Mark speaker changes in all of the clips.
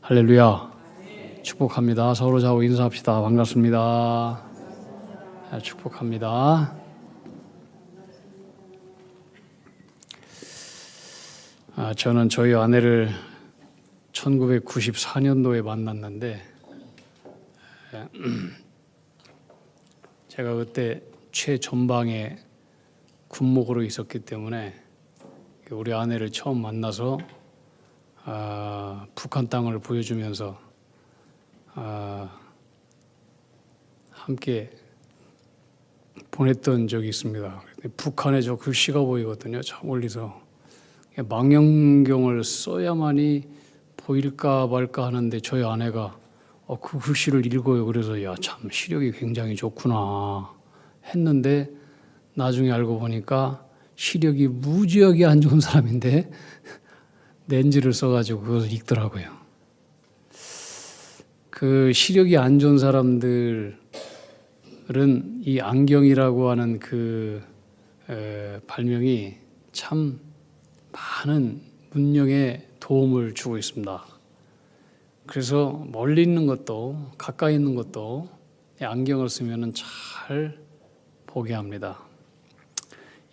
Speaker 1: 할렐루야. 축복합니다. 서로 자고 인사합시다. 반갑습니다. 축복합니다. 저는 저희 아내를 1994년도에 만났는데 제가 그때 최전방에 군목으로 있었기 때문에 우리 아내를 처음 만나서 북한 땅을 보여주면서 함께 보냈던 적이 있습니다. 북한에 저 글씨가 보이거든요. 저 멀리서 망원경을 써야만이 보일까 말까 하는데 저희 아내가 그 글씨를 읽어요. 그래서 야, 참 시력이 굉장히 좋구나 했는데 나중에 알고 보니까 시력이 무지하게 안 좋은 사람인데 렌즈를 써가지고 그것을 읽더라고요. 그 시력이 안 좋은 사람들은 이 안경이라고 하는 그 발명이 참 많은 문명에 도움을 주고 있습니다. 그래서 멀리 있는 것도 가까이 있는 것도 이 안경을 쓰면 잘 보게 합니다.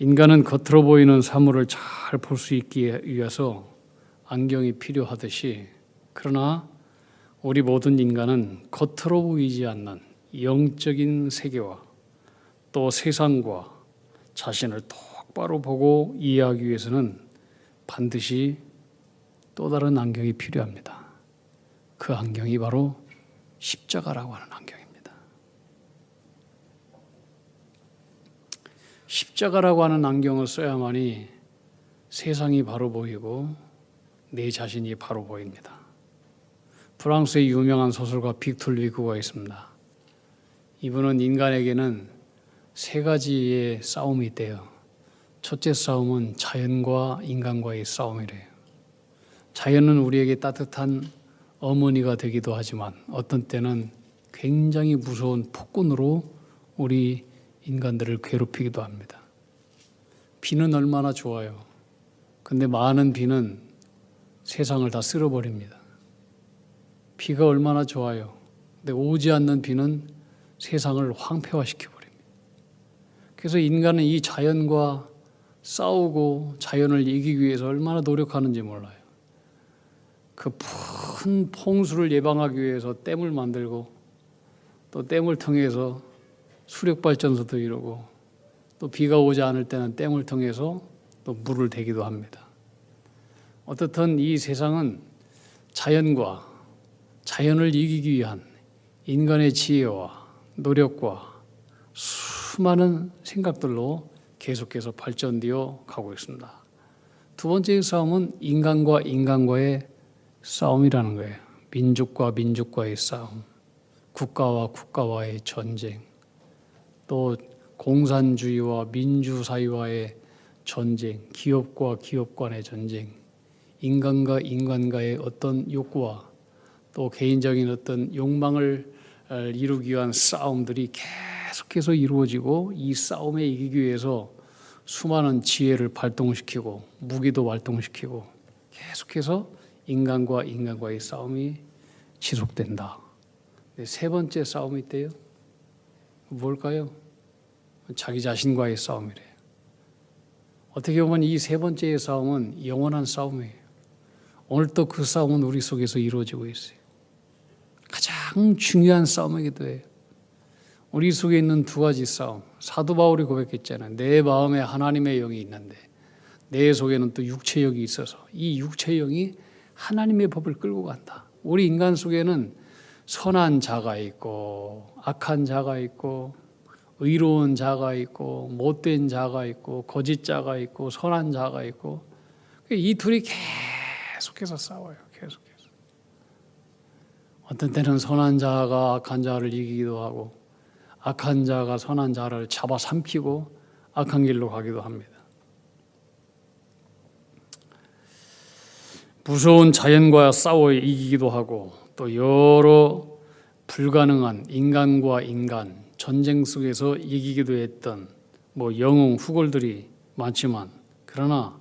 Speaker 1: 인간은 겉으로 보이는 사물을 잘 볼 수 있기 위해서 안경이 필요하듯이, 그러나 우리 모든 인간은 겉으로 보이지 않는 영적인 세계와 또 세상과 자신을 똑바로 보고 이해하기 위해서는 반드시 또 다른 안경이 필요합니다. 그 안경이 바로 십자가라고 하는 안경입니다. 십자가라고 하는 안경을 써야만이 세상이 바로 보이고 내 자신이 바로 보입니다. 프랑스의 유명한 소설가 빅토르 위고가 있습니다. 이분은 인간에게는 세 가지의 싸움이 있대요. 첫째 싸움은 자연과 인간과의 싸움이래요. 자연은 우리에게 따뜻한 어머니가 되기도 하지만 어떤 때는 굉장히 무서운 폭군으로 우리 인간들을 괴롭히기도 합니다. 비는 얼마나 좋아요. 근데 많은 비는 세상을 다 쓸어버립니다. 비가 얼마나 좋아요. 근데 오지 않는 비는 세상을 황폐화시켜버립니다. 그래서 인간은 이 자연과 싸우고 자연을 이기기 위해서 얼마나 노력하는지 몰라요. 그 큰 홍수를 예방하기 위해서 댐을 만들고 또 댐을 통해서 수력발전소도 이루고 또 비가 오지 않을 때는 댐을 통해서 또 물을 대기도 합니다. 어떻든 이 세상은 자연과 자연을 이기기 위한 인간의 지혜와 노력과 수많은 생각들로 계속해서 발전되어 가고 있습니다. 두 번째 싸움은 인간과 인간과의 싸움이라는 거예요. 민족과 민족과의 싸움, 국가와 국가와의 전쟁, 또 공산주의와 민주사회와의 전쟁, 기업과 기업 간의 전쟁, 인간과 인간과의 어떤 욕구와 또 개인적인 어떤 욕망을 이루기 위한 싸움들이 계속해서 이루어지고, 이 싸움에 이기기 위해서 수많은 지혜를 발동시키고 무기도 발동시키고 계속해서 인간과 인간과의 싸움이 지속된다. 세 번째 싸움이 있대요. 뭘까요? 자기 자신과의 싸움이래요. 어떻게 보면 이 세 번째의 싸움은 영원한 싸움이에요. 오늘도 그 싸움은 우리 속에서 이루어지고 있어요. 가장 중요한 싸움이기도 해요. 우리 속에 있는 두 가지 싸움. 사도 바울이 고백했잖아요. 내 마음에 하나님의 영이 있는데 내 속에는 또 육체의 영이 있어서 이 육체의 영이 하나님의 법을 끌고 간다. 우리 인간 속에는 선한 자가 있고 악한 자가 있고 의로운 자가 있고 못된 자가 있고 거짓 자가 있고 선한 자가 있고, 이 둘이 계속해서 싸워요. 계속해서. 어떤 때는 선한 자가 악한 자를 이기기도 하고 악한 자가 선한 자를 잡아삼키고 악한 길로 가기도 합니다. 무서운 자연과 싸워 이기기도 하고 또 여러 불가능한 인간과 인간 전쟁 속에서 이기기도 했던 영웅 후골들이 많지만, 그러나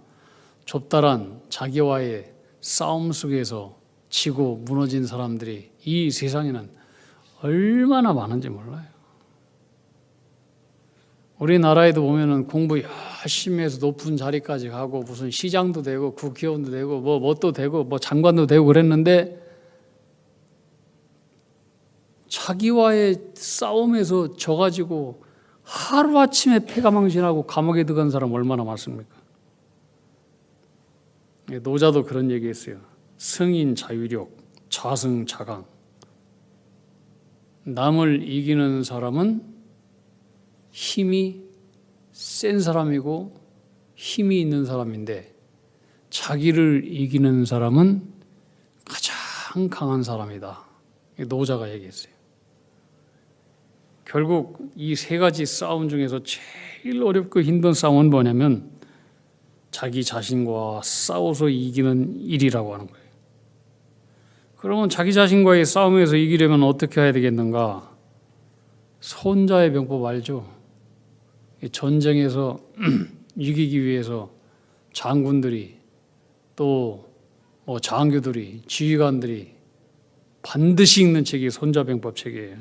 Speaker 1: 좁다란 자기와의 싸움 속에서 지고 무너진 사람들이 이 세상에는 얼마나 많은지 몰라요. 우리나라에도 보면은 공부 열심히 해서 높은 자리까지 가고 무슨 시장도 되고 국회의원도 되고 뭣도 되고 장관도 되고 그랬는데 자기와의 싸움에서 져가지고 하루아침에 패가망신하고 감옥에 들어간 사람 얼마나 많습니까? 노자도 그런 얘기했어요. 승인 자유력, 자승 자강. 남을 이기는 사람은 힘이 센 사람이고 힘이 있는 사람인데 자기를 이기는 사람은 가장 강한 사람이다. 노자가 얘기했어요. 결국 이 세 가지 싸움 중에서 제일 어렵고 힘든 싸움은 뭐냐면 자기 자신과 싸워서 이기는 일이라고 하는 거예요. 그러면 자기 자신과의 싸움에서 이기려면 어떻게 해야 되겠는가? 손자의 병법 알죠? 전쟁에서 이기기 위해서 장군들이 또 장교들이 지휘관들이 반드시 읽는 책이 손자병법 책이에요.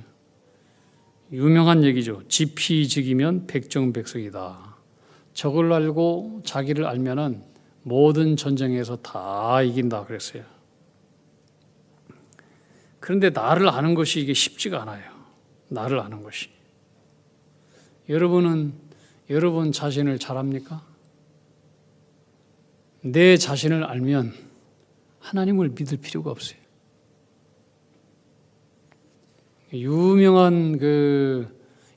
Speaker 1: 유명한 얘기죠. 지피지기면 백정백석이다. 적을 알고 자기를 알면은 모든 전쟁에서 다 이긴다 그랬어요. 그런데 나를 아는 것이 이게 쉽지가 않아요. 나를 아는 것이. 여러분 자신을 잘 압니까? 내 자신을 알면 하나님을 믿을 필요가 없어요. 유명한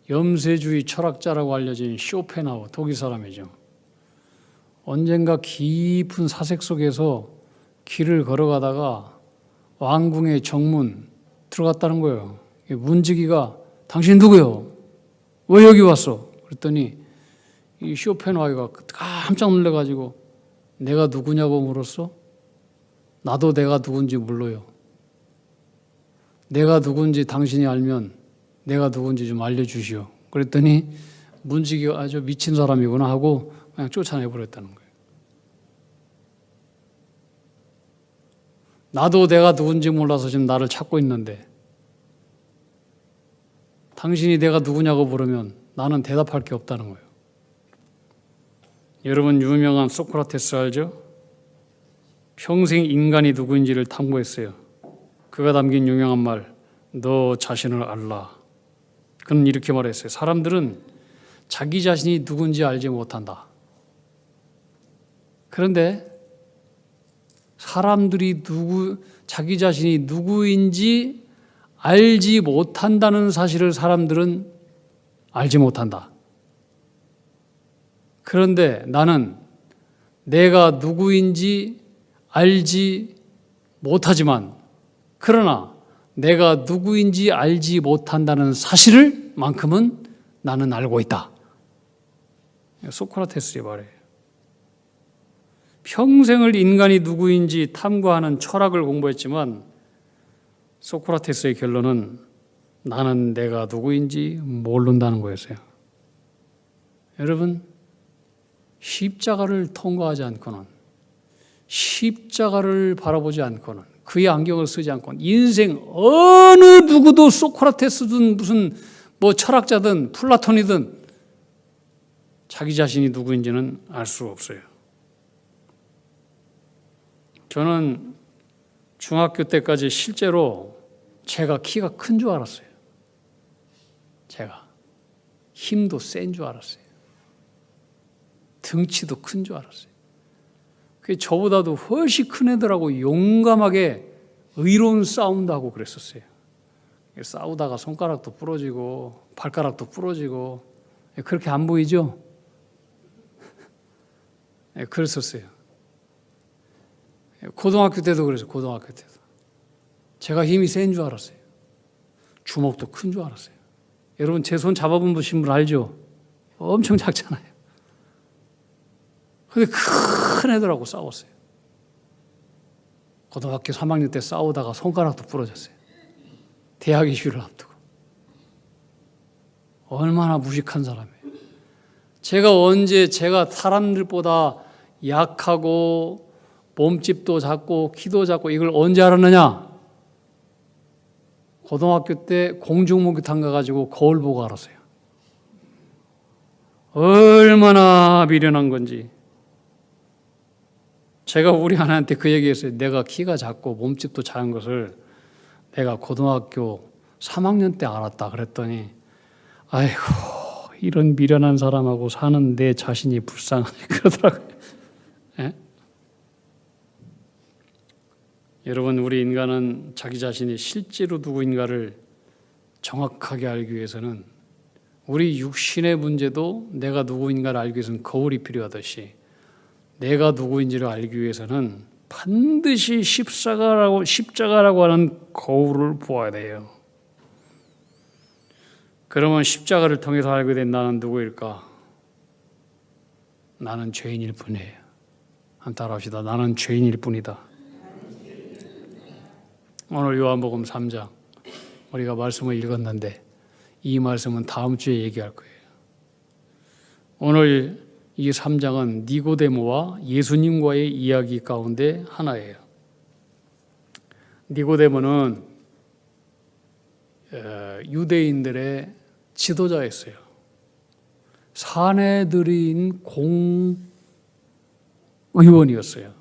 Speaker 1: 염세주의 철학자라고 알려진 쇼펜하우어, 독일 사람이죠. 언젠가 깊은 사색 속에서 길을 걸어가다가 왕궁의 정문 들어갔다는 거예요. 문지기가 당신 누구요? 왜 여기 왔어? 그랬더니 이 쇼펜하우어가 깜짝 놀라가지고 내가 누구냐고 물었어? 나도 내가 누군지 몰라요. 내가 누군지 당신이 알면 내가 누군지 좀 알려주시오. 그랬더니 문지기가 아주 미친 사람이구나 하고 그냥 쫓아내버렸다는 거예요. 나도 내가 누군지 몰라서 지금 나를 찾고 있는데 당신이 내가 누구냐고 물으면 나는 대답할 게 없다는 거예요. 여러분 유명한 소크라테스 알죠? 평생 인간이 누구인지를 탐구했어요. 그가 담긴 유명한 말, 너 자신을 알라. 그는 이렇게 말했어요. 사람들은 자기 자신이 누군지 알지 못한다. 그런데 사람들이 자기 자신이 누구인지 알지 못한다는 사실을 사람들은 알지 못한다. 그런데 나는 내가 누구인지 알지 못하지만 그러나 내가 누구인지 알지 못한다는 사실을 만큼은 나는 알고 있다. 소크라테스의 말이에요. 평생을 인간이 누구인지 탐구하는 철학을 공부했지만 소크라테스의 결론은 나는 내가 누구인지 모른다는 거였어요. 여러분, 십자가를 통과하지 않고는, 십자가를 바라보지 않고는, 그의 안경을 쓰지 않고는 인생 어느 누구도 소크라테스든 무슨 철학자든 플라톤이든 자기 자신이 누구인지는 알 수 없어요. 저는 중학교 때까지 실제로 제가 키가 큰 줄 알았어요. 제가 힘도 센 줄 알았어요. 등치도 큰 줄 알았어요. 그 저보다도 훨씬 큰 애들하고 용감하게 의로운 싸움도 하고 그랬었어요. 싸우다가 손가락도 부러지고 발가락도 부러지고 그렇게 안 보이죠? 그랬었어요. 고등학교 때도 그랬어요. 고등학교 때도. 제가 힘이 센 줄 알았어요. 주먹도 큰 줄 알았어요. 여러분 제 손 잡아본 분 알죠? 엄청 작잖아요. 근데 큰 애들하고 싸웠어요. 고등학교 3학년 때 싸우다가 손가락도 부러졌어요. 대학 이슈를 앞두고. 얼마나 무식한 사람이에요. 제가 언제 제가 사람들보다 약하고 몸집도 작고 키도 작고 이걸 언제 알았느냐? 고등학교 때 공중목욕탕 가가지고 거울 보고 알았어요. 얼마나 미련한 건지. 제가 우리 아내한테 그 얘기했어요. 내가 키가 작고 몸집도 작은 것을 내가 고등학교 3학년 때 알았다 그랬더니 아이고 이런 미련한 사람하고 사는 내 자신이 불쌍하니 그러더라고요. 예? 여러분, 우리 인간은 자기 자신이 실제로 누구인가를 정확하게 알기 위해서는 우리 육신의 문제도 내가 누구인가를 알기 위해서는 거울이 필요하듯이 내가 누구인지를 알기 위해서는 반드시 십자가라고 하는 거울을 보아야 돼요. 그러면 십자가를 통해서 알게 된 나는 누구일까? 나는 죄인일 뿐이에요. 한번 따라합시다. 나는 죄인일 뿐이다. 오늘 요한복음 3장 우리가 말씀을 읽었는데 이 말씀은 다음 주에 얘기할 거예요. 오늘 이 3장은 니고데모와 예수님과의 이야기 가운데 하나예요. 니고데모는 유대인들의 지도자였어요. 사내들인 공의원이었어요.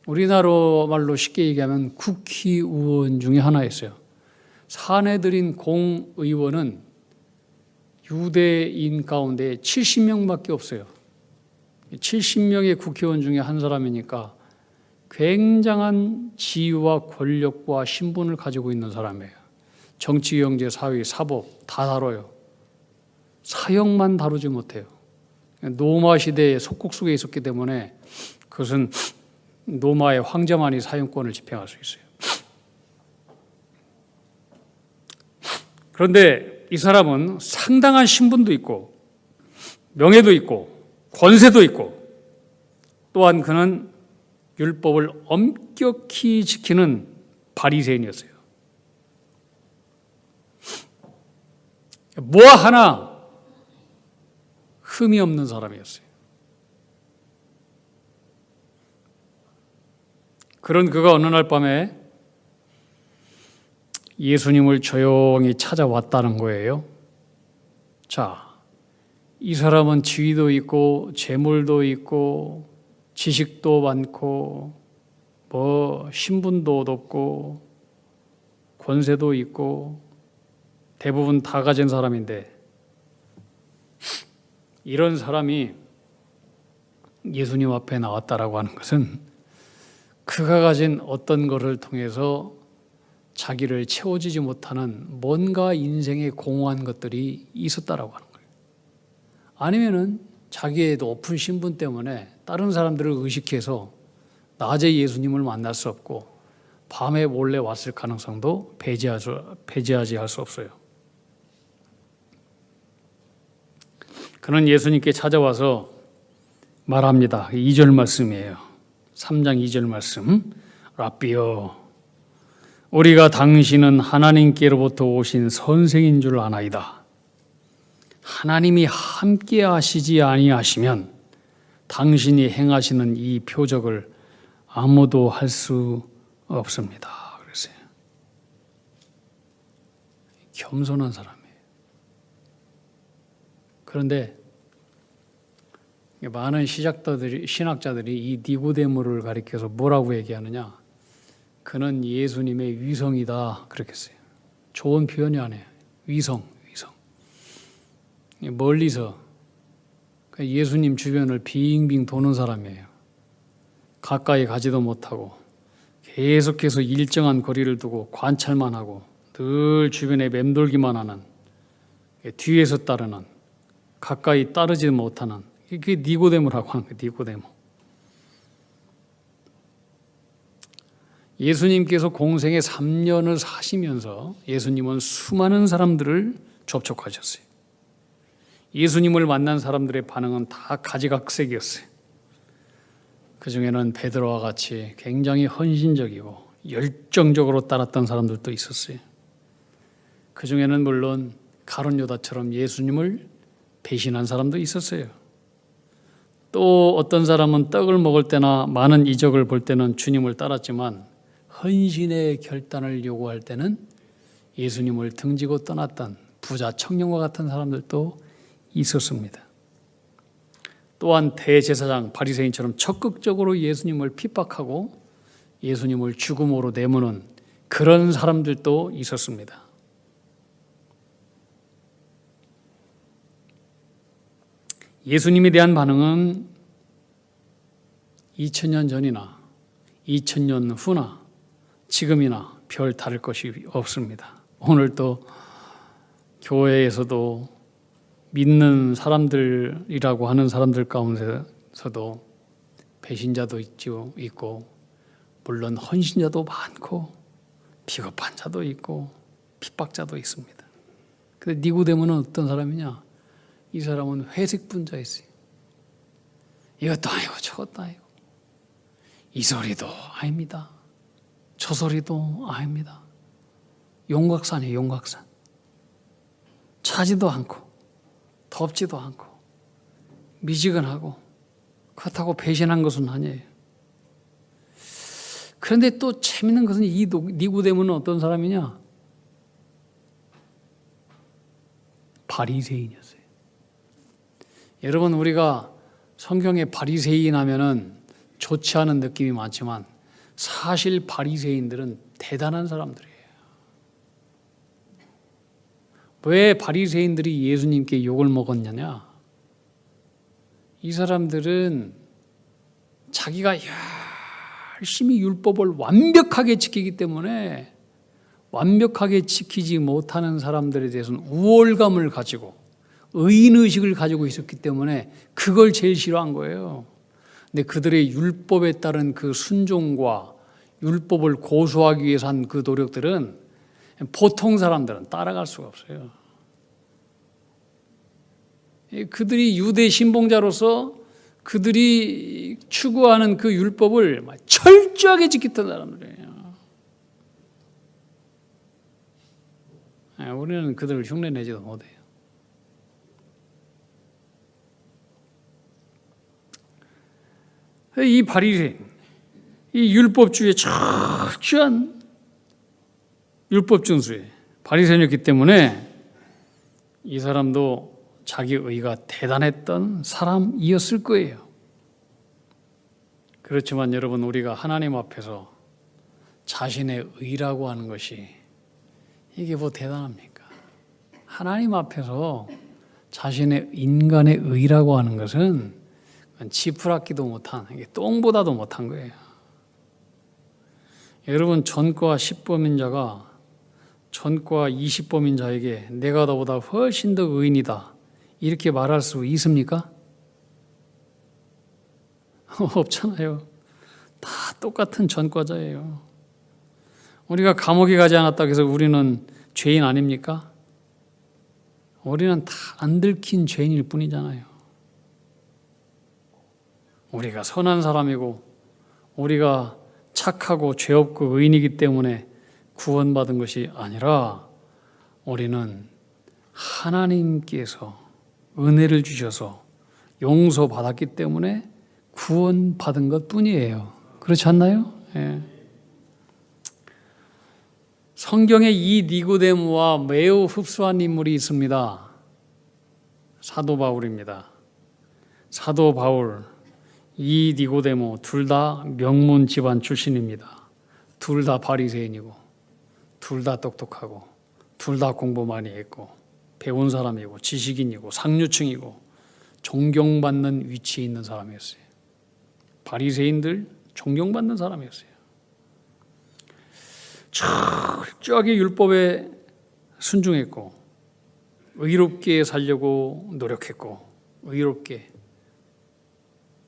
Speaker 1: 우리나라 말로 쉽게 얘기하면 국회의원 중에 하나였어요. 사내들인 공의원은 유대인 가운데 70명밖에 없어요. 70명의 국회의원 중에 한 사람이니까 굉장한 지위와 권력과 신분을 가지고 있는 사람이에요. 정치, 경제, 사회, 사법 다 다뤄요. 사형만 다루지 못해요. 로마 시대의 속국 속에 있었기 때문에 그것은 로마의 황제만이 사형권을 집행할 수 있어요. 그런데 이 사람은 상당한 신분도 있고 명예도 있고 권세도 있고 또한 그는 율법을 엄격히 지키는 바리새인이었어요. 뭐 하나 흠이 없는 사람이었어요. 그런 그가 어느 날 밤에 예수님을 조용히 찾아왔다는 거예요. 자, 이 사람은 지위도 있고 재물도 있고 지식도 많고 뭐 신분도 높고 권세도 있고 대부분 다 가진 사람인데 이런 사람이 예수님 앞에 나왔다라고 하는 것은 그가 가진 어떤 것을 통해서 자기를 채워지지 못하는 뭔가 인생에 공허한 것들이 있었다라고 하는 거예요. 아니면은 자기의 높은 신분 때문에 다른 사람들을 의식해서 낮에 예수님을 만날 수 없고 밤에 몰래 왔을 가능성도 배제하지 할 수 없어요. 그는 예수님께 찾아와서 말합니다. 2절 말씀이에요. 3장 2절 말씀. 라삐여, 우리가 당신은 하나님께로부터 오신 선생인 줄 아나이다. 하나님이 함께 하시지 아니하시면 당신이 행하시는 이 표적을 아무도 할 수 없습니다. 그랬어요. 겸손한 사람이에요. 그런데 많은 신학자들이 이 니고데모를 가리켜서 뭐라고 얘기하느냐? 그는 예수님의 위성이다 그렇게 했어요. 좋은 표현이 아니에요. 위성. 멀리서 예수님 주변을 빙빙 도는 사람이에요. 가까이 가지도 못하고 계속해서 일정한 거리를 두고 관찰만 하고 늘 주변에 맴돌기만 하는, 뒤에서 따르는, 가까이 따르지 못하는, 그게 니고데모라고 하는 거예요. 니고데모. 예수님께서 공생에 3년을 사시면서 예수님은 수많은 사람들을 접촉하셨어요. 예수님을 만난 사람들의 반응은 다 가지각색이었어요. 그 중에는 베드로와 같이 굉장히 헌신적이고 열정적으로 따랐던 사람들도 있었어요. 그 중에는 물론 가룟 유다처럼 예수님을 배신한 사람도 있었어요. 또 어떤 사람은 떡을 먹을 때나 많은 이적을 볼 때는 주님을 따랐지만 헌신의 결단을 요구할 때는 예수님을 등지고 떠났던 부자 청년과 같은 사람들도 있었습니다. 또한 대제사장 바리새인처럼 적극적으로 예수님을 핍박하고 예수님을 죽음으로 내모는 그런 사람들도 있었습니다. 예수님에 대한 반응은 2000년 전이나 2000년 후나 지금이나 별 다를 것이 없습니다. 오늘도 교회에서도 믿는 사람들이라고 하는 사람들 가운데서도 배신자도 있고 물론 헌신자도 많고 비겁한 자도 있고 핍박자도 있습니다. 근데 니고데모는 어떤 사람이냐? 이 사람은 회색 분자였어요. 이것도 아니고 저것도 아니고 이 소리도 아닙니다. 저 소리도 아닙니다. 용각산이에요. 용각산. 차지도 않고 덥지도 않고 미지근하고 그렇다고 배신한 것은 아니에요. 그런데 또 재밌는 것은 이 니고데모는 어떤 사람이냐? 바리새인이었어요. 여러분, 우리가 성경에 바리새인 하면은 좋지 않은 느낌이 많지만 사실 바리새인들은 대단한 사람들이에요. 왜 바리새인들이 예수님께 욕을 먹었느냐? 이 사람들은 자기가 열심히 율법을 완벽하게 지키기 때문에 완벽하게 지키지 못하는 사람들에 대해서는 우월감을 가지고 의인의식을 가지고 있었기 때문에 그걸 제일 싫어한 거예요. 근데 그들의 율법에 따른 그 순종과 율법을 고수하기 위해서 한 그 노력들은 보통 사람들은 따라갈 수가 없어요. 그들이 유대 신봉자로서 그들이 추구하는 그 율법을 철저하게 지켰던 사람들이에요. 우리는 그들을 흉내내지도 못해요. 이 바리새인, 이 율법주의에 철저한 율법 준수에 바리새인이었기 때문에 이 사람도 자기 의가 대단했던 사람이었을 거예요. 그렇지만 여러분, 우리가 하나님 앞에서 자신의 의라고 하는 것이 이게 뭐 대단합니까? 하나님 앞에서 자신의 인간의 의라고 하는 것은 지푸라기도 못한, 이게 똥보다도 못한 거예요. 여러분, 전과 10범인자가 전과 20범인자에게 내가 너보다 훨씬 더 의인이다 이렇게 말할 수 있습니까? 없잖아요. 다 똑같은 전과자예요. 우리가 감옥에 가지 않았다고 해서 우리는 죄인 아닙니까? 우리는 다 안 들킨 죄인일 뿐이잖아요. 우리가 선한 사람이고 우리가 착하고 죄 없고 의인이기 때문에 구원받은 것이 아니라 우리는 하나님께서 은혜를 주셔서 용서받았기 때문에 구원받은 것뿐이에요. 그렇지 않나요? 예. 성경에 이 니고데모와 매우 흡사한 인물이 있습니다. 사도 바울입니다. 사도 바울, 이 니고데모 둘 다 명문 집안 출신입니다. 둘 다 바리새인이고 둘 다 똑똑하고 둘 다 공부 많이 했고 배운 사람이고 지식인이고 상류층이고 존경받는 위치에 있는 사람이었어요. 바리새인들 존경받는 사람이었어요. 철저하게 율법에 순종했고 의롭게 살려고 노력했고 의롭게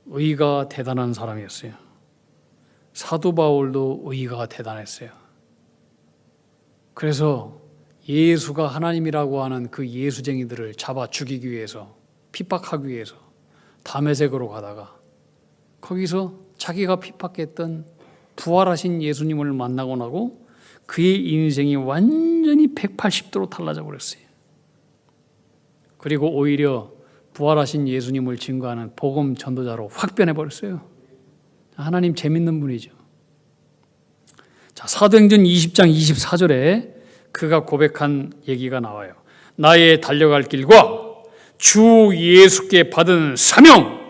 Speaker 1: 의가 대단한 사람이었어요. 사도 바울도 의가 대단했어요. 그래서 예수가 하나님이라고 하는 그 예수쟁이들을 잡아 죽이기 위해서 핍박하기 위해서 다메섹으로 가다가 거기서 자기가 핍박했던 부활하신 예수님을 만나고 나고 그의 인생이 완전히 180도로 달라져 버렸어요. 그리고 오히려 부활하신 예수님을 증거하는 복음 전도자로 확 변해버렸어요. 하나님 재밌는 분이죠. 자, 사도행전 20장 24절에 그가 고백한 얘기가 나와요. 나의 달려갈 길과 주 예수께 받은 사명,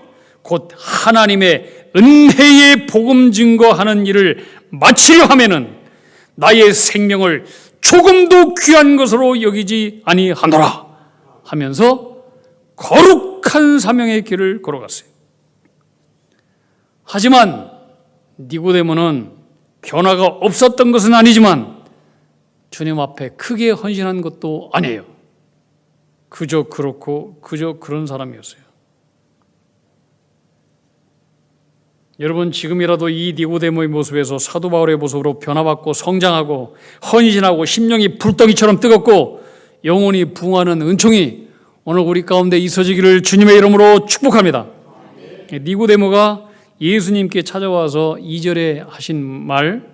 Speaker 1: 곧 하나님의 은혜의 복음 증거하는 일을 마치려 하면은 나의 생명을 조금도 귀한 것으로 여기지 아니하노라 하면서 거룩한 사명의 길을 걸어갔어요. 하지만 니고데모는 변화가 없었던 것은 아니지만 주님 앞에 크게 헌신한 것도 아니에요. 그저 그렇고 그저 그런 사람이었어요. 여러분, 지금이라도 이 니고데모의 모습에서 사도 바울의 모습으로 변화받고 성장하고 헌신하고 심령이 불덩이처럼 뜨겁고 영혼이 부흥하는 은총이 오늘 우리 가운데 있어지기를 주님의 이름으로 축복합니다. 니고데모가 예수님께 찾아와서 2절에 하신 말,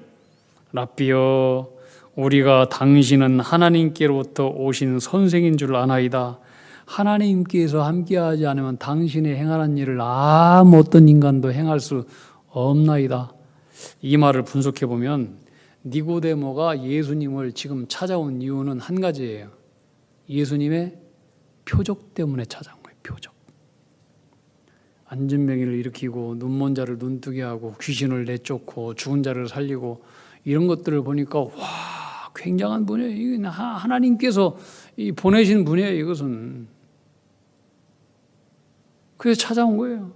Speaker 1: 랍비여 우리가 당신은 하나님께로부터 오신 선생인 줄 아나이다. 하나님께서 함께하지 않으면 당신의 행하는 일을 아무 어떤 인간도 행할 수 없나이다. 이 말을 분석해 보면 니고데모가 예수님을 지금 찾아온 이유는 한 가지예요. 예수님의 표적 때문에 찾아온 거예요. 표적. 안진병이를 일으키고 눈먼 자를 눈뜨게 하고 귀신을 내쫓고 죽은 자를 살리고 이런 것들을 보니까 와, 굉장한 분이에요. 이건 하나님께서 보내신 분이에요. 이것은. 그래서 찾아온 거예요.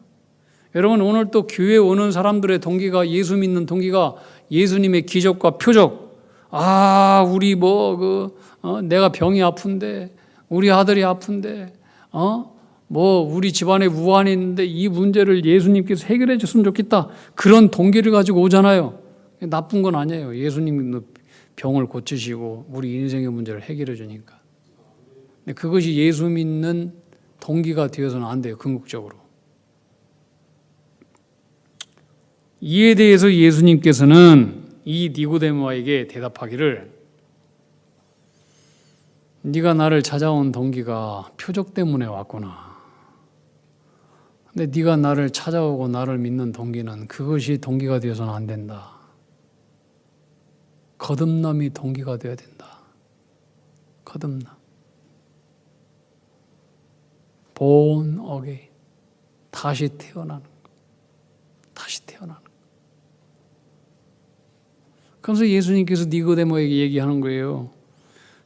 Speaker 1: 여러분, 오늘 또 교회에 오는 사람들의 동기가, 예수 믿는 동기가 예수님의 기적과 표적. 우리 내가 병이 아픈데, 우리 아들이 아픈데, 우리 집안에 우환이 있는데 이 문제를 예수님께서 해결해 줬으면 좋겠다. 그런 동기를 가지고 오잖아요. 나쁜 건 아니에요. 예수님이 병을 고치시고 우리 인생의 문제를 해결해 주니까. 근데 그것이 예수 믿는 동기가 되어서는 안 돼요. 궁극적으로. 이에 대해서 예수님께서는 이 니고데모에게 대답하기를, 네가 나를 찾아온 동기가 표적 때문에 왔구나. 근데 네가 나를 찾아오고 나를 믿는 동기는 그것이 동기가 되어서는 안 된다. 거듭남이 동기가 되어야 된다. 거듭남. born again. 다시 태어나는 거. 다시 태어나는 거. 그래서 예수님께서 니고데모에게 얘기하는 거예요.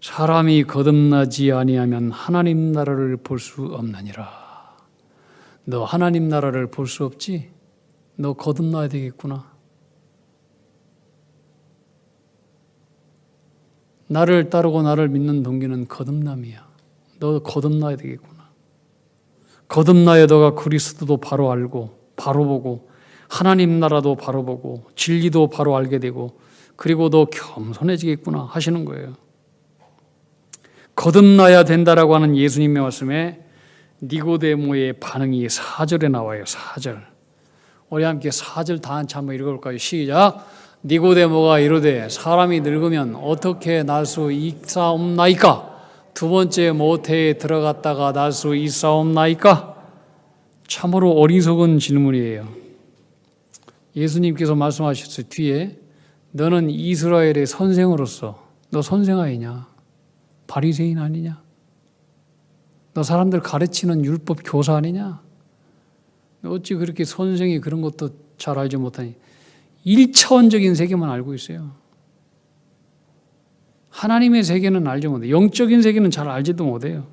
Speaker 1: 사람이 거듭나지 아니하면 하나님 나라를 볼 수 없느니라. 너 하나님 나라를 볼 수 없지? 너 거듭나야 되겠구나. 나를 따르고 나를 믿는 동기는 거듭남이야. 너 거듭나야 되겠구나. 거듭나야 너가 그리스도도 바로 알고 바로 보고 하나님 나라도 바로 보고 진리도 바로 알게 되고 그리고 너 겸손해지겠구나 하시는 거예요. 거듭나야 된다라고 하는 예수님의 말씀에 니고데모의 반응이 4절에 나와요. 4절. 우리 함께 4절 다 같이 한번 읽어볼까요? 시작. 니고데모가 이르되 사람이 늙으면 어떻게 날 수 있사옵나이까? 두 번째 모태에 들어갔다가 날 수 있사옵나이까? 참으로 어리석은 질문이에요. 예수님께서 말씀하셨어요. 뒤에 너는 이스라엘의 선생으로서 너 선생 아니냐? 바리새인 아니냐? 너 사람들 가르치는 율법 교사 아니냐? 어찌 그렇게 선생이 그런 것도 잘 알지 못하니? 1차원적인 세계만 알고 있어요. 하나님의 세계는 알지 못해요. 영적인 세계는 잘 알지도 못해요.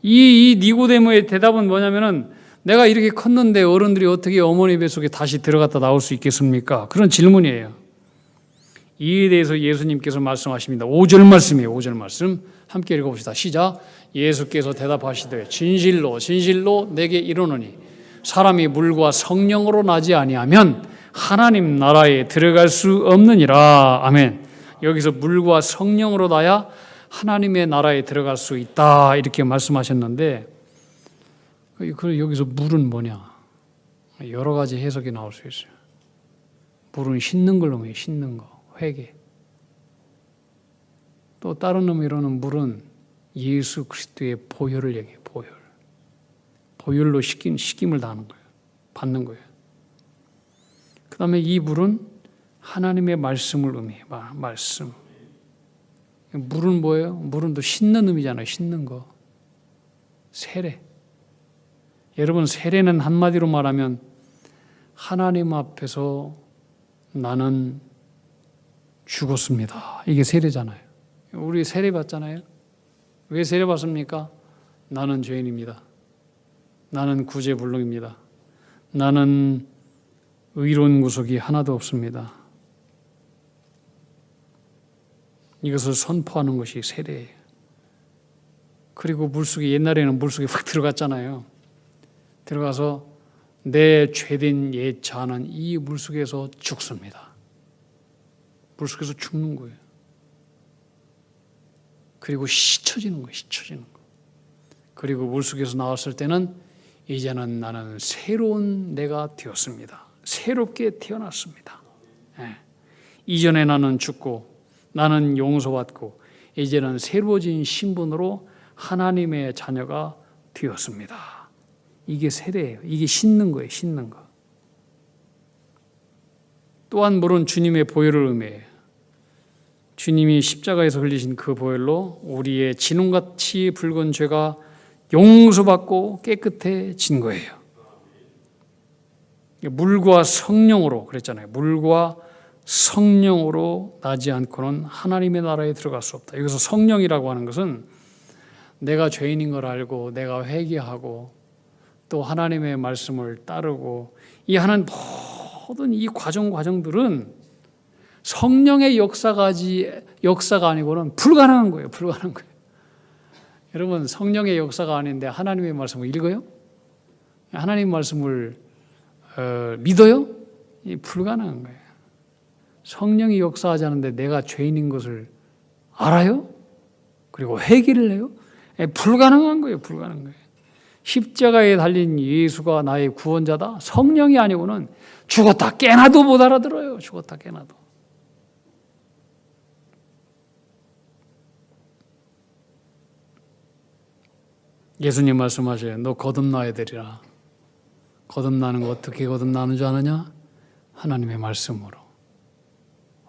Speaker 1: 이 니고데모의 대답은 뭐냐면은 내가 이렇게 컸는데 어른들이 어떻게 어머니 뱃속에 다시 들어갔다 나올 수 있겠습니까? 그런 질문이에요. 이에 대해서 예수님께서 말씀하십니다. 5절 말씀이에요. 5절 말씀 함께 읽어봅시다. 시작. 예수께서 대답하시되 진실로 진실로 내게 이르노니 사람이 물과 성령으로 나지 아니하면 하나님 나라에 들어갈 수 없느니라. 아멘. 여기서 물과 성령으로 나야 하나님의 나라에 들어갈 수 있다 이렇게 말씀하셨는데 여기서 물은 뭐냐? 여러 가지 해석이 나올 수 있어요. 물은 씻는 걸로 해요. 씻는 거, 회개. 또 다른 의미로는 물은 예수 그리스도의 보혈을 얘기해요. 보혈로 식임을 다하는 거예요. 받는 거예요. 그 다음에 이 물은 하나님의 말씀을 의미해요. 말씀. 물은 뭐예요? 물은 또 씻는 의미잖아요. 씻는 거. 세례. 여러분, 세례는 한마디로 말하면 하나님 앞에서 나는 죽었습니다. 이게 세례잖아요. 우리 세례 받잖아요. 왜 세례 받습니까? 나는 죄인입니다. 나는 구제불능입니다. 나는 의로운 구석이 하나도 없습니다. 이것을 선포하는 것이 세례예요. 그리고 물속에, 옛날에는 물속에 확 들어갔잖아요. 들어가서 내 죄된 옛 자는 이 물속에서 죽습니다. 물속에서 죽는 거예요. 그리고 씻어지는 거예요. 씻어지는 거. 그리고 물속에서 나왔을 때는 이제는 나는 새로운 내가 되었습니다. 새롭게 태어났습니다. 네. 이전에 나는 죽고 나는 용서받고 이제는 새로워진 신분으로 하나님의 자녀가 되었습니다. 이게 세례예요. 이게 씻는 거예요. 씻는 거. 또한 물은 주님의 보혈을 의미해요. 주님이 십자가에서 흘리신 그 보혈로 우리의 진홍같이 붉은 죄가 용서받고 깨끗해진 거예요. 물과 성령으로 그랬잖아요. 물과 성령으로 나지 않고는 하나님의 나라에 들어갈 수 없다. 여기서 성령이라고 하는 것은 내가 죄인인 걸 알고 내가 회개하고 또 하나님의 말씀을 따르고 이 하는 모든 이 과정들은 성령의 역사가 아니고는 불가능한 거예요. 불가능한 거예요. 여러분, 성령의 역사가 아닌데 하나님의 말씀을 읽어요? 하나님 말씀을 믿어요? 불가능한 거예요. 성령이 역사하지 않는데 내가 죄인인 것을 알아요? 그리고 회개를 해요? 불가능한 거예요. 불가능한 거예요. 십자가에 달린 예수가 나의 구원자다? 성령이 아니고는 죽었다 깨나도 못 알아들어요. 죽었다 깨나도. 예수님 말씀하셔요. 너 거듭나야 되리라. 거듭나는 거 어떻게 거듭나는 줄 아느냐? 하나님의 말씀으로,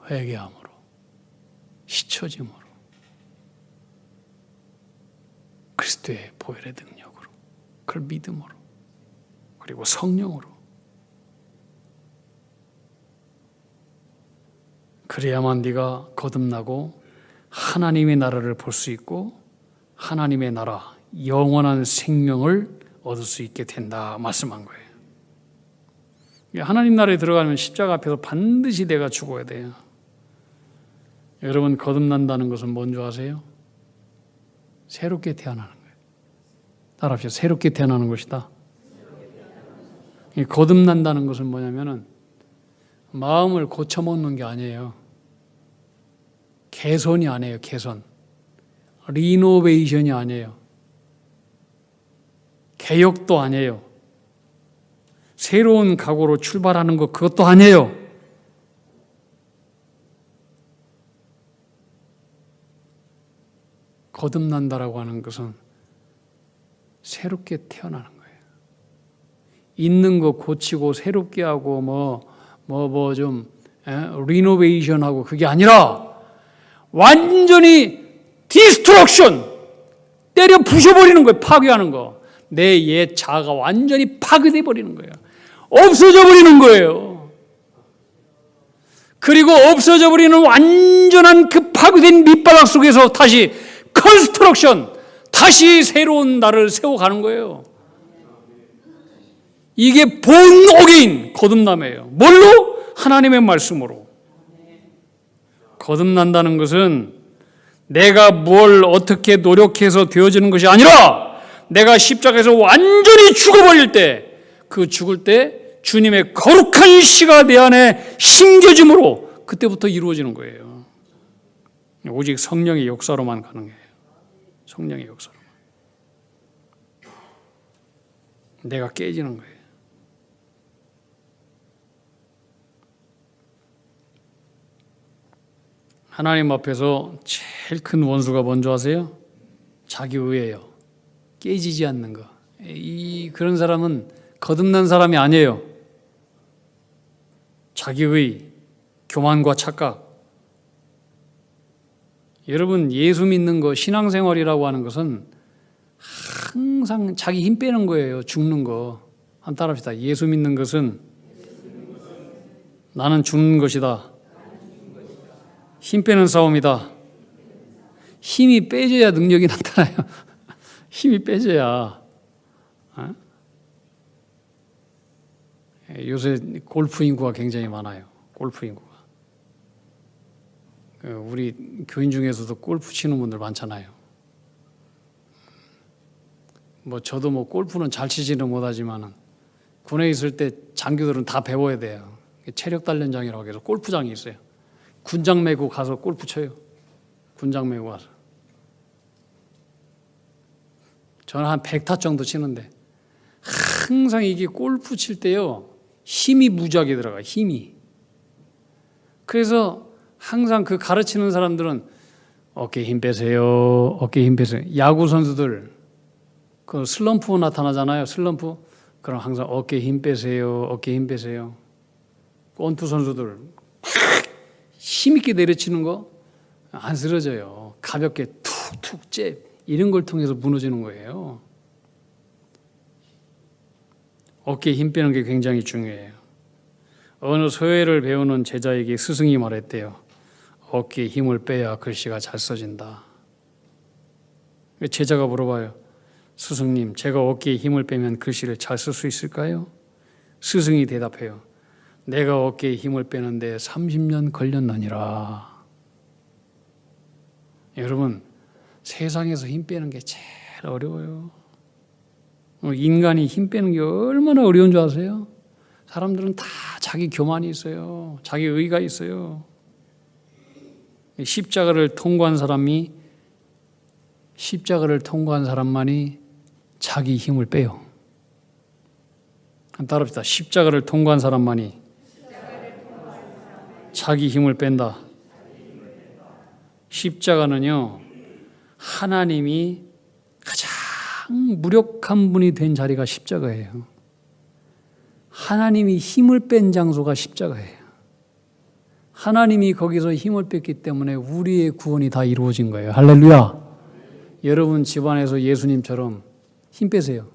Speaker 1: 회개함으로, 씻어짐으로, 그리스도의 보혈의 능력으로, 그걸 믿음으로, 그리고 성령으로. 그래야만 네가 거듭나고 하나님의 나라를 볼 수 있고 하나님의 나라, 영원한 생명을 얻을 수 있게 된다 말씀한 거예요. 하나님 나라에 들어가면 십자가 앞에서 반드시 내가 죽어야 돼요. 여러분, 거듭난다는 것은 뭔지 아세요? 새롭게 태어나는 거예요. 따라합시다. 새롭게 태어나는 것이다. 거듭난다는 것은 뭐냐면은 마음을 고쳐먹는 게 아니에요. 개선이 아니에요. 개선. 리노베이션이 아니에요. 개혁도 아니에요. 새로운 각오로 출발하는 것 그것도 아니에요. 거듭난다라고 하는 것은 새롭게 태어나는 거예요. 있는 거 고치고 새롭게 하고 좀 리노베이션하고 그게 아니라 완전히 디스트럭션 때려 부셔버리는 거예요. 파괴하는 거. 내 옛 자아가 완전히 파괴돼 버리는 거예요. 없어져 버리는 거예요. 그리고 없어져 버리는 완전한 그 파괴된 밑바닥 속에서 다시 컨스트럭션, 다시 새로운 나를 세워가는 거예요. 이게 본 어게인 거듭남이에요. 뭘로? 하나님의 말씀으로. 거듭난다는 것은 내가 뭘 어떻게 노력해서 되어지는 것이 아니라 내가 십자가에서 완전히 죽어버릴 때, 그 죽을 때 주님의 거룩한 씨가 내 안에 심겨짐으로 그때부터 이루어지는 거예요. 오직 성령의 역사로만 가능해요. 성령의 역사로만. 내가 깨지는 거예요. 하나님 앞에서 제일 큰 원수가 뭔지 아세요? 자기 의예요. 깨지지 않는 거. 그런 사람은 거듭난 사람이 아니에요. 자기의 교만과 착각. 여러분, 예수 믿는 거, 신앙생활이라고 하는 것은 항상 자기 힘 빼는 거예요. 죽는 거. 한번 따라합시다. 예수 믿는 것은 나는 죽는 것이다. 힘 빼는 싸움이다. 힘이 빼져야 능력이 나타나요. 힘이 빼져야. 요새 골프 인구가 굉장히 많아요. 골프 인구가. 우리 교인 중에서도 골프 치는 분들 많잖아요. 저도 골프는 잘 치지는 못하지만 군에 있을 때 장교들은 다 배워야 돼요. 체력 단련장이라고 해서 골프장이 있어요. 군장 메고 가서 골프 쳐요. 군장 메고 가서. 저는 한 100타 정도 치는데 항상 이게 골프 칠 때요, 힘이 무지하게 들어가요. 힘이. 그래서 항상 그 가르치는 사람들은 어깨에 힘 빼세요. 어깨에 힘 빼세요. 야구 선수들 그 슬럼프 나타나잖아요. 슬럼프. 그럼 항상 어깨에 힘 빼세요. 어깨에 힘 빼세요. 권투 선수들 힘 있게 내려치는 거 안 쓰러져요. 가볍게 툭툭 잽 이런 걸 통해서 무너지는 거예요. 어깨에 힘 빼는 게 굉장히 중요해요. 어느 서예를 배우는 제자에게 스승이 말했대요. 어깨에 힘을 빼야 글씨가 잘 써진다. 제자가 물어봐요. 스승님, 제가 어깨에 힘을 빼면 글씨를 잘 쓸 수 있을까요? 스승이 대답해요. 내가 어깨에 힘을 빼는데 30년 걸렸느니라. 여러분, 세상에서 힘 빼는 게 제일 어려워요. 인간이 힘 빼는 게 얼마나 어려운 줄 아세요? 사람들은 다 자기 교만이 있어요. 자기 의가 있어요. 십자가를 통과한 사람만이 자기 힘을 빼요. 따라합시다. 십자가를 통과한 사람만이 자기 힘을 뺀다. 십자가는요, 하나님이 가장 무력한 분이 된 자리가 십자가예요. 하나님이 힘을 뺀 장소가 십자가예요. 하나님이 거기서 힘을 뺐기 때문에 우리의 구원이 다 이루어진 거예요. 할렐루야. 여러분 집안에서 예수님처럼 힘 빼세요.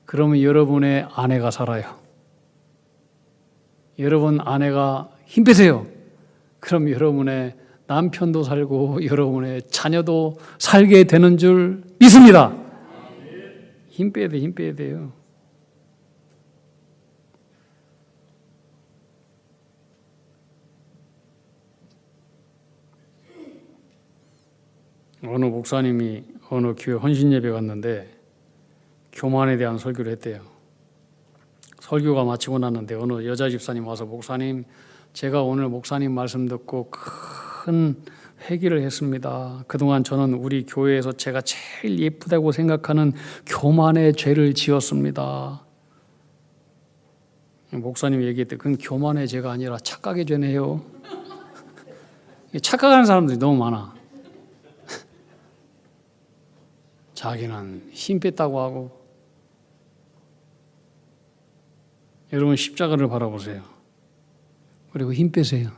Speaker 1: 그러면 여러분의 아내가 살아요. 여러분 아내가 힘 빼세요. 그럼 여러분의 남편도 살고 여러분의 자녀도 살게 되는 줄 믿습니다. 힘 빼야 돼, 힘 빼야 돼요. 어느 목사님이 어느 교회 헌신 예배 갔는데 교만에 대한 설교를 했대요. 설교가 마치고 났는데 어느 여자 집사님 와서 목사님, 제가 오늘 목사님 말씀 듣고 큰 회개를 했습니다. 그동안 저는 우리 교회에서 제가 제일 예쁘다고 생각하는 교만의 죄를 지었습니다. 목사님이 얘기했대. 그건 교만의 죄가 아니라 착각의 죄네요. 착각하는 사람들이 너무 많아. 자기는 힘 뺐다고 하고. 여러분 십자가를 바라보세요. 그리고 힘 빼세요.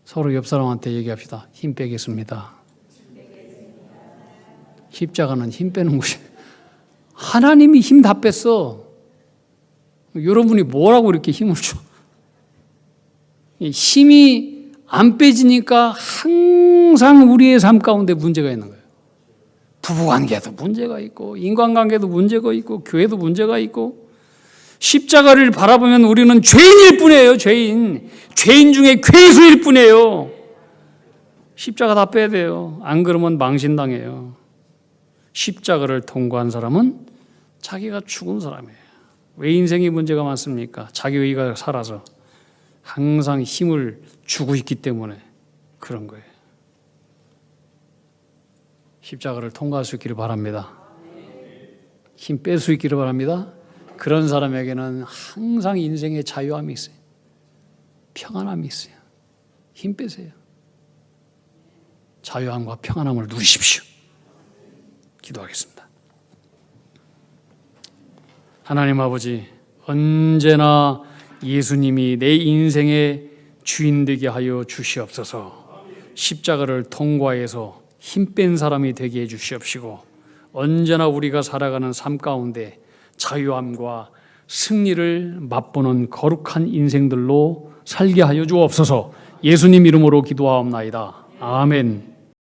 Speaker 1: 서로 옆 사람한테 얘기합시다. 힘 빼겠습니다. 십자가는 힘 빼는 곳이에요. 하나님이 힘 다 뺐어. 여러분이 뭐라고 이렇게 힘을 줘? 힘이 안 빼지니까 항상 우리의 삶 가운데 문제가 있는 거예요. 부부관계도 문제가 있고 인간관계도 문제가 있고 교회도 문제가 있고. 십자가를 바라보면 우리는 죄인일 뿐이에요. 죄인 중에 괴수일 뿐이에요. 십자가 다 빼야 돼요. 안 그러면 망신당해요. 십자가를 통과한 사람은 자기가 죽은 사람이에요. 왜 인생이 문제가 많습니까? 자기 의가 살아서 항상 힘을 주고 있기 때문에 그런 거예요. 십자가를 통과할 수 있기를 바랍니다. 힘 뺄 수 있기를 바랍니다. 그런 사람에게는 항상 인생의 자유함이 있어요. 평안함이 있어요. 힘 빼세요. 자유함과 평안함을 누리십시오. 기도하겠습니다. 하나님 아버지, 언제나 예수님이 내 인생의 주인 되게 하여 주시옵소서. 십자가를 통과해서 힘 뺀 사람이 되게 해 주시옵시고, 언제나 우리가 살아가는 삶 가운데 자유함과 승리를 맛보는 거룩한 인생들로 살게 하여 주옵소서. 예수님 이름으로 기도하옵나이다. 아멘.